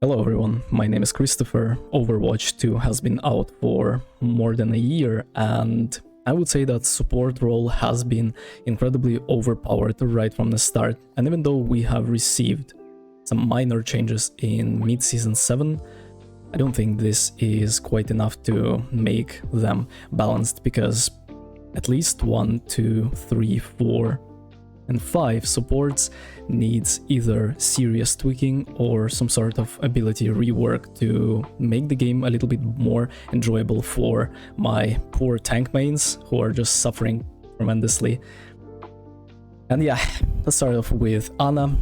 Hello everyone, my name is Christopher. Overwatch 2 has been out for more than a year, and I would say that support role has been incredibly overpowered right from the start. And even though we have received some minor changes in mid-season 7, I don't think this is quite enough to make them balanced, because at least 1, 2, 3, 4 and 5 supports needs either serious tweaking or some sort of ability rework to make the game a little bit more enjoyable for my poor tank mains who are just suffering tremendously. And yeah, let's start off with Ana.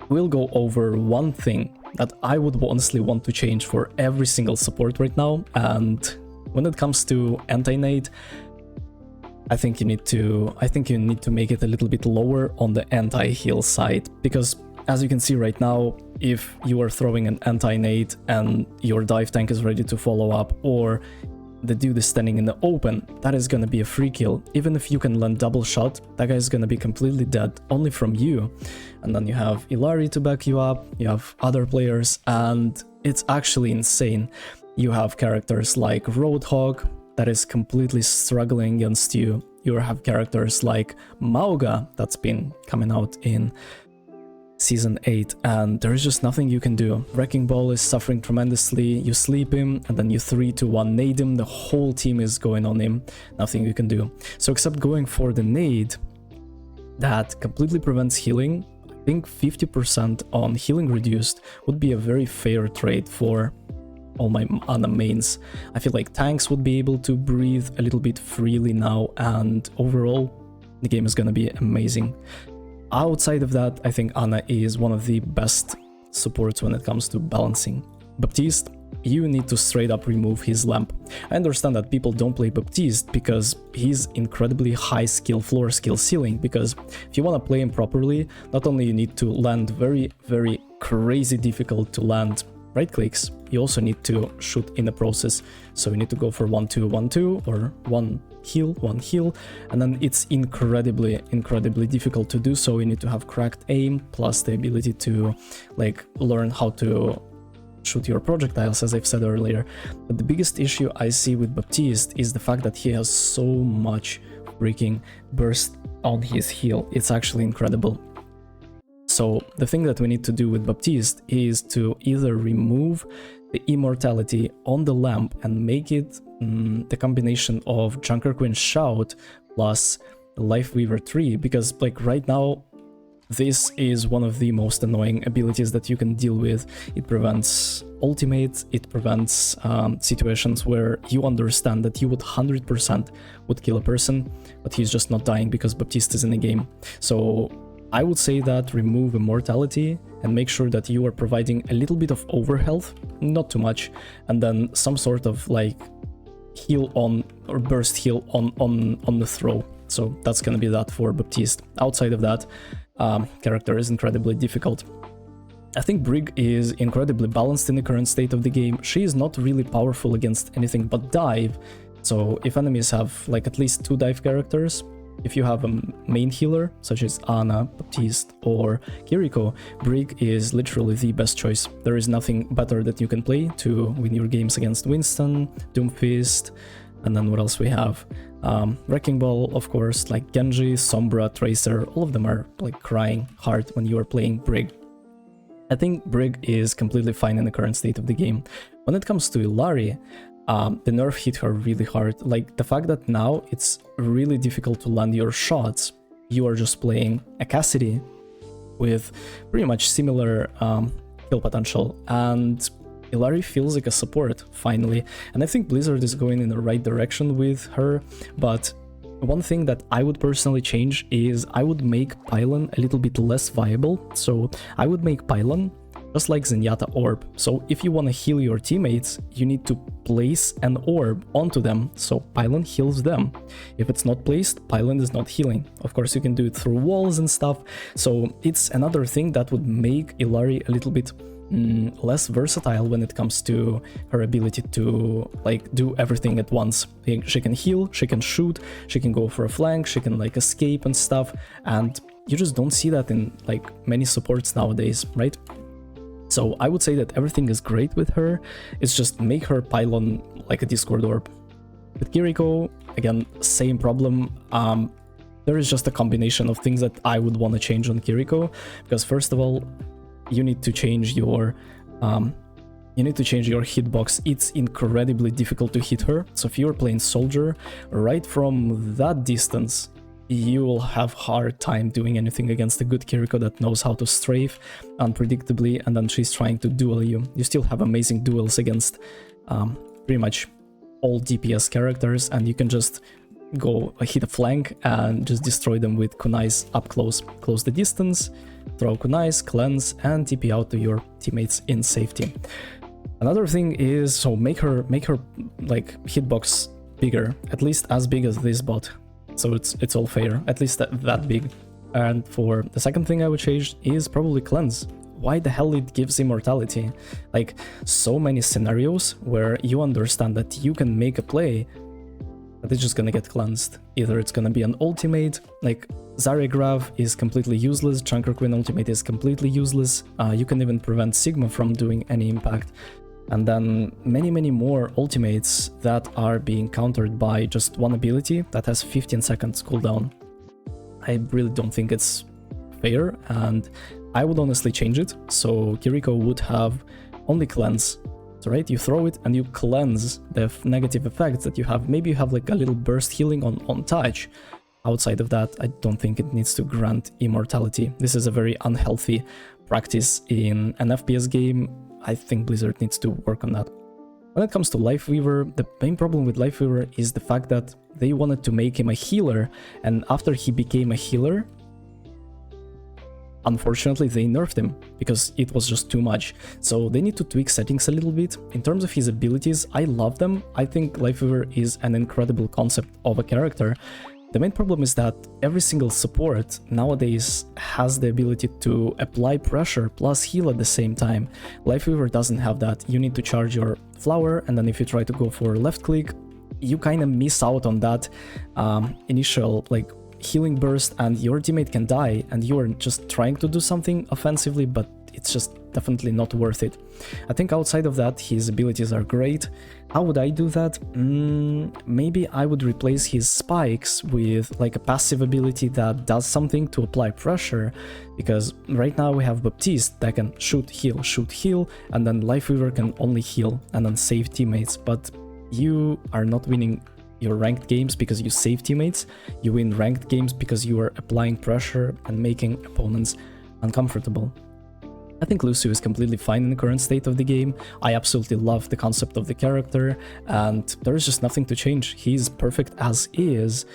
We'll go over one thing that I would honestly want to change for every single support right now, and when it comes to anti-nade, I think you need to make it a little bit lower on the anti-heal side, because as you can see right now, if you are throwing an anti-nade and your dive tank is ready to follow up, or the dude is standing in the open, that is gonna be a free kill. Even if you can land double shot, that guy is gonna be completely dead only from you. And then you have Illari to back you up, you have other players, and it's actually insane. You have characters like Roadhog that is completely struggling against you. You have characters like Mauga that's been coming out in Season 8, and there is just nothing you can do. Wrecking Ball is suffering tremendously, you sleep him, and then you 3-2-1 nade him, the whole team is going on him, nothing you can do. So except going for the nade, that completely prevents healing. I think 50% on healing reduced would be a very fair trade for all my Ana mains. I feel like tanks would be able to breathe a little bit freely now, and overall the game is gonna be amazing. Outside of that, I think Ana is one of the best supports when it comes to balancing. Baptise, you need to straight up remove his lamp. I understand that people don't play Baptise because he's incredibly high skill floor, skill ceiling, because if you want to play him properly, not only you need to land very crazy difficult to land right clicks, you also need to shoot in the process. So you need to go for 1-2-1-2 or one heal, and then it's incredibly difficult to do so. You need to have cracked aim plus the ability to like learn how to shoot your projectiles, as I've said earlier. But the biggest issue I see with Baptiste is the fact that he has so much freaking burst on his heal. It's actually incredible. So the thing that we need to do with Baptiste is to either remove the immortality on the lamp and make it the combination of Junker Queen's Shout plus Lifeweaver 3, because like right now this is one of the most annoying abilities that you can deal with. It prevents ultimates, it prevents situations where you understand that you would 100% would kill a person, but he's just not dying because Baptiste is in the game. So I would say that remove immortality and make sure that you are providing a little bit of overhealth, not too much, and then some sort of like heal on or burst heal on the throw. So that's gonna be that for Baptiste. Outside of that, character is incredibly difficult. I think Brig is incredibly balanced in the current state of the game. She is not really powerful against anything but dive. So if enemies have like at least 2 dive characters, if you have a main healer, such as Ana, Baptiste, or Kiriko, Brig is literally the best choice. There is nothing better that you can play to win your games against Winston, Doomfist, and then what else we have? Wrecking Ball, of course, like Genji, Sombra, Tracer, all of them are like crying hard when you are playing Brig. I think Brig is completely fine in the current state of the game. When it comes to Illari, the nerf hit her really hard. Like the fact that now it's really difficult to land your shots. You are just playing a Cassidy with pretty much similar kill potential, and Illari feels like a support finally. And I think Blizzard is going in the right direction with her, but one thing that I would personally change is I would make pylon a little bit less viable. So I would make pylon just like Zenyatta orb. So if you want to heal your teammates, you need to place an orb onto them, so pylon heals them. If it's not placed, pylon is not healing. Of course, you can do it through walls and stuff, so it's another thing that would make Illari a little bit less versatile when it comes to her ability to like do everything at once. She can heal, she can shoot, she can go for a flank, she can like escape and stuff, and you just don't see that in like many supports nowadays, right? So I would say that everything is great with her. It's just make her pylon like a Discord orb. With Kiriko, again, same problem. There is just a combination of things that I would want to change on Kiriko, because first of all, you need to change your hitbox. It's incredibly difficult to hit her. So if you're playing soldier, right from that distance, you will have hard time doing anything against a good Kiriko that knows how to strafe unpredictably, and then she's trying to duel you. You still have amazing duels against pretty much all DPS characters, and you can just go hit a flank and just destroy them with kunais up close. Close the distance, throw kunais, cleanse, and TP out to your teammates in safety. Another thing is, so make her like hitbox bigger, at least as big as this bot. So it's all fair, at least that big. And for the second thing I would change is probably cleanse. Why the hell it gives immortality? Like, so many scenarios where you understand that you can make a play, but it's just gonna get cleansed. Either it's gonna be an ultimate, like Zarya Grav is completely useless, Chunker Queen ultimate is completely useless, you can even prevent Sigma from doing any impact. And then many more ultimates that are being countered by just one ability that has 15 seconds cooldown. I really don't think it's fair, and I would honestly change it. So Kiriko would have only cleanse. So right, you throw it and you cleanse the negative effects that you have. Maybe you have like a little burst healing on touch. Outside of that, I don't think it needs to grant immortality. This is a very unhealthy practice in an FPS game. I think Blizzard needs to work on that. When it comes to Lifeweaver, the main problem with Lifeweaver is the fact that they wanted to make him a healer, and after he became a healer, unfortunately they nerfed him because it was just too much. So they need to tweak settings a little bit. In terms of his abilities, I love them. I think Lifeweaver is an incredible concept of a character. The main problem is that every single support nowadays has the ability to apply pressure plus heal at the same time. Lifeweaver doesn't have that. You need to charge your flower, and then if you try to go for left click, you kind of miss out on that initial like healing burst, and your teammate can die, and you are just trying to do something offensively, but it's just definitely not worth it. I think outside of that, his abilities are great. How would I do that? Maybe I would replace his spikes with like a passive ability that does something to apply pressure, because right now we have Baptise that can shoot, heal, and then Lifeweaver can only heal and then save teammates, but you are not winning your ranked games because you save teammates. You win ranked games because you are applying pressure and making opponents uncomfortable. I think Lucio is completely fine in the current state of the game. I absolutely love the concept of the character, and there is just nothing to change. He's perfect as is.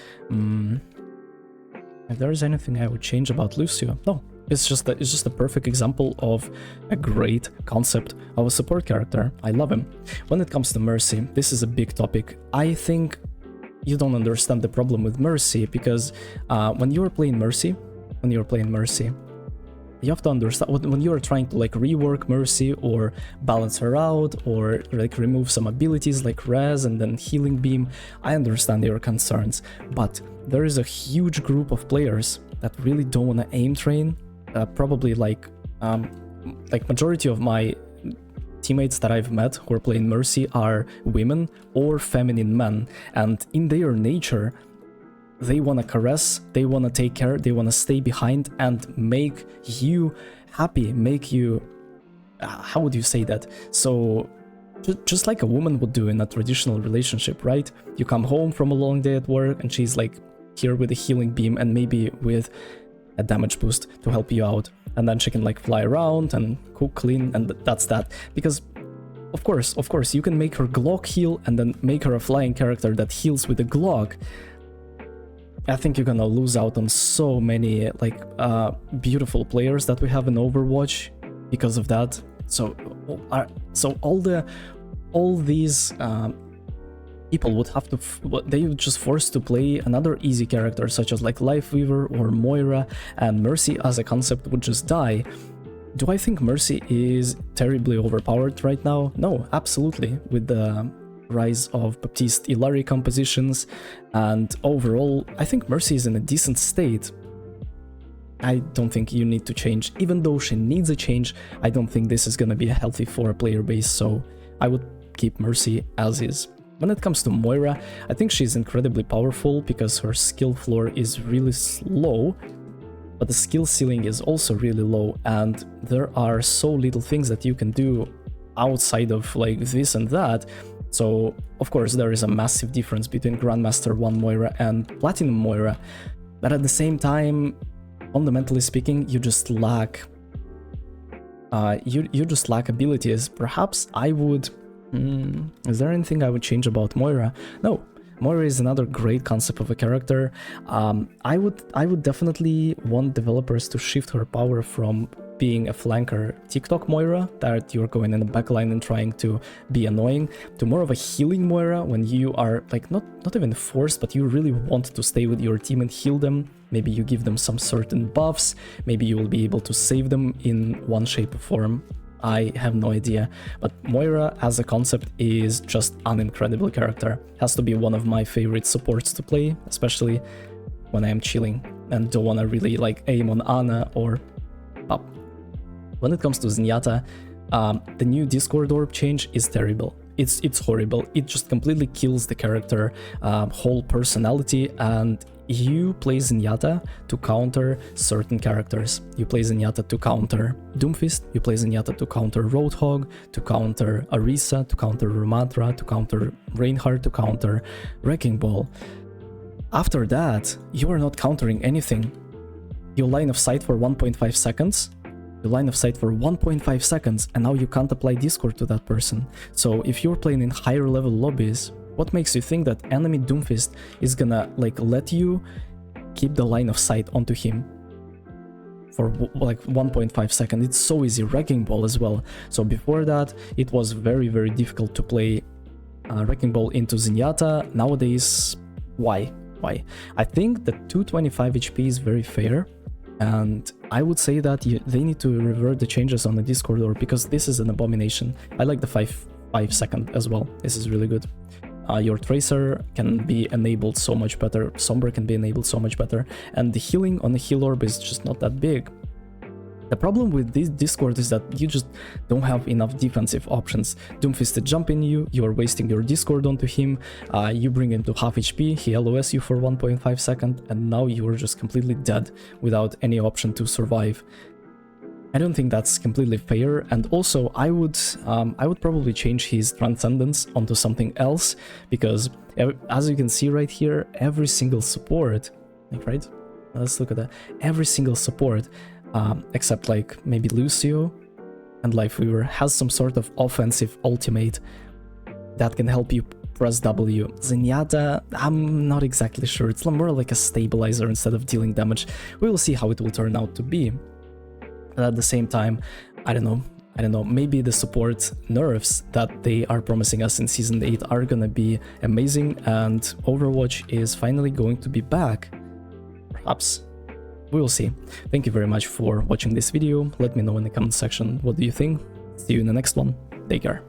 If there is anything I would change about Lucio, no. It's just a perfect example of a great concept of a support character. I love him. When it comes to Mercy, this is a big topic. I think you don't understand the problem with Mercy, because when you're playing Mercy, you have to understand when you are trying to like rework Mercy or balance her out or like remove some abilities like Res and then Healing Beam. I understand your concerns, but there is a huge group of players that really don't want to aim train. Probably like majority of my teammates that I've met who are playing Mercy are women or feminine men, and in their nature they want to caress, they want to take care, they want to stay behind and make you happy, make you how would you say that? So just like a woman would do in a traditional relationship, right? You come home from a long day at work and she's like here with a healing beam and maybe with a damage boost to help you out, and then she can like fly around and cook, clean, and that's that. Because of course you can make her Glock heal and then make her a flying character that heals with a Glock. I think you're gonna lose out on so many like beautiful players that we have in Overwatch because of that. So all these people would have to they would just forced to play another easy character such as like Lifeweaver or Moira, and Mercy as a concept would just die. Do I think Mercy is terribly overpowered right now? No, absolutely. With the rise of Baptise Illari compositions, and overall I think Mercy is in a decent state. I don't think you need to change. Even though she needs a change, I don't think this is gonna be healthy for a player base, so I would keep Mercy as is. When it comes to Moira, I think she's incredibly powerful because her skill floor is really slow, but the skill ceiling is also really low, and there are so little things that you can do outside of like this and that. So of course there is a massive difference between Grandmaster 1 Moira and Platinum Moira, but at the same time, fundamentally speaking, you just lack you just lack abilities. Perhaps I would is there anything I would change about Moira? No. Moira is another great concept of a character. I would definitely want developers to shift her power from being a flanker TikTok Moira, that you're going in the backline and trying to be annoying, to more of a healing Moira, when you are like not even forced, but you really want to stay with your team and heal them. Maybe you give them some certain buffs, maybe you will be able to save them in one shape or form. I have no idea, but Moira as a concept is just an incredible character. Has to be one of my favorite supports to play, especially when I am chilling and don't want to really like aim on Ana or Pop. When it comes to Zenyatta, the new Discord orb change is terrible. It's horrible. It just completely kills the character whole personality, and you play Zenyatta to counter certain characters. You play Zenyatta to counter Doomfist, you play Zenyatta to counter Roadhog, to counter Arisa, to counter Ramadra, to counter Reinhardt, to counter Wrecking Ball. After that, you are not countering anything. You line of sight for 1.5 seconds, you line of sight for 1.5 seconds, and now you can't apply Discord to that person. So if you're playing in higher level lobbies, what makes you think that enemy Doomfist is gonna like let you keep the line of sight onto him for like 1.5 seconds? It's so easy. Wrecking Ball as well. So before that, it was very difficult to play Wrecking Ball into Zenyatta. Nowadays, why? I think that 225 HP is very fair, and I would say that they need to revert the changes on the Discord orb, because this is an abomination. I like the 5 second as well. This is really good. Your Tracer can be enabled so much better, Sombra can be enabled so much better, and the healing on the heal orb is just not that big. The problem with this Discord is that you just don't have enough defensive options. Doomfist is jumping you, you are wasting your Discord onto him, you bring him to half HP, he LOS you for 1.5 seconds, and now you are just completely dead without any option to survive. I don't think that's completely fair, and also I would probably change his Transcendence onto something else, because as you can see right here, every single support, like right? Let's look at that. Every single support, except like maybe Lucio and Lifeweaver, has some sort of offensive ultimate that can help you press W. Zenyatta, I'm not exactly sure. It's more like a stabilizer instead of dealing damage. We will see how it will turn out to be. But at the same time, I don't know, maybe the support nerfs that they are promising us in Season 8 are gonna be amazing, and Overwatch is finally going to be back. Perhaps. We will see. Thank you very much for watching this video. Let me know in the comment section what do you think. See you in the next one. Take care.